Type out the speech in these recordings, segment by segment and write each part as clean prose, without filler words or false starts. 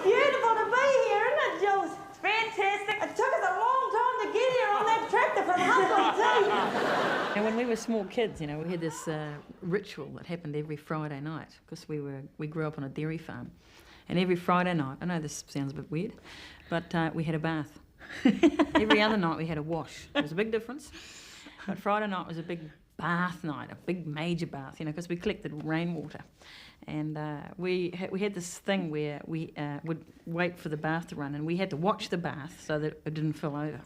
beautiful to be here, isn't it, Jools? It's fantastic. It took us a long time to get here on that tractor from Huntly, too. And when we were small kids, you know, we had this ritual that happened every Friday night because we grew up on a dairy farm. And every Friday night, I know this sounds a bit weird, but we had a bath. Every other night we had a wash. There was a big difference. But Friday night was a big bath night, a big major bath, you know, because we collected rainwater. And we had this thing where we would wait for the bath to run, and we had to watch the bath so that it didn't fill over.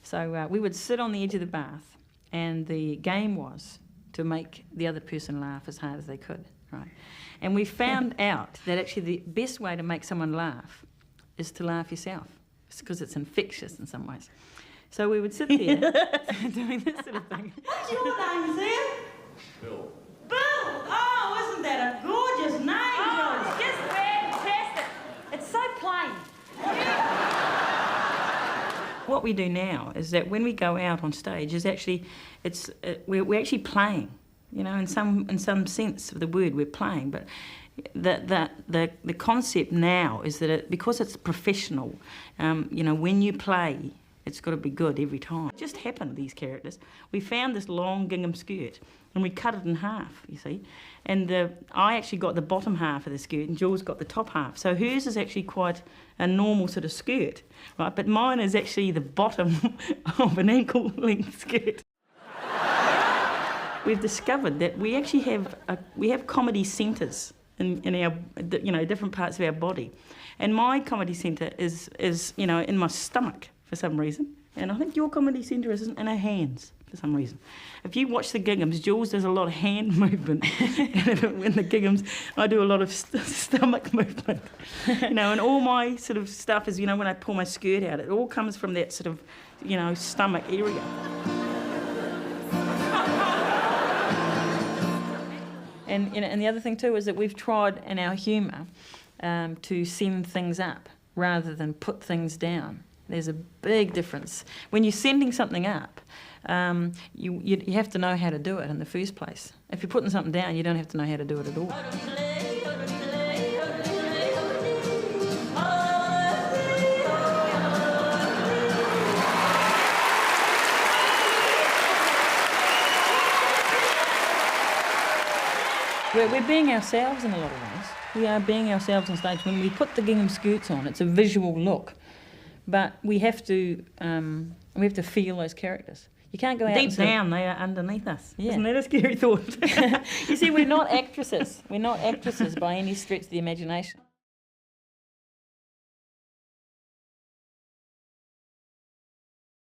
So we would sit on the edge of the bath, and the game was to make the other person laugh as hard as they could, right? And we found out that actually the best way to make someone laugh is to laugh yourself, because it's infectious in some ways. So we would sit there doing this sort of thing. What's your name, Sam? Bill. Bill! Oh, isn't that a gorgeous name, Oh, Jools? it's just fantastic. It's so plain. What we do now is that when we go out on stage, is actually we're actually playing. You know, in some sense of the word, we're playing. But the concept now is that because it's professional, you know, when you play, it's got to be good every time. It just happened, these characters. We found this long gingham skirt and we cut it in half, you see. And I actually got the bottom half of the skirt and Jools got the top half. So hers is actually quite a normal sort of skirt, right? But mine is actually the bottom of an ankle-length skirt. We've discovered that we actually have comedy centres in our, you know, different parts of our body. And my comedy centre is you know, in my stomach for some reason. And I think your comedy centre is in our hands for some reason. If you watch the ginghams, Jools does a lot of hand movement. And in the ginghams, I do a lot of stomach movement. You know, and all my sort of stuff is, you know, when I pull my skirt out, it all comes from that sort of, you know, stomach area. And, you know, and the other thing too is that we've tried in our humour to send things up rather than put things down. There's a big difference. When you're sending something up, you have to know how to do it in the first place. If you're putting something down, you don't have to know how to do it at all. We're being ourselves in a lot of ways. We are being ourselves on stage. When we put the gingham skirts on, it's a visual look, but we have to feel those characters. You can't go out Deep down, they are underneath us. Yeah. Isn't that a scary thought? You see, we're not actresses. We're not actresses by any stretch of the imagination.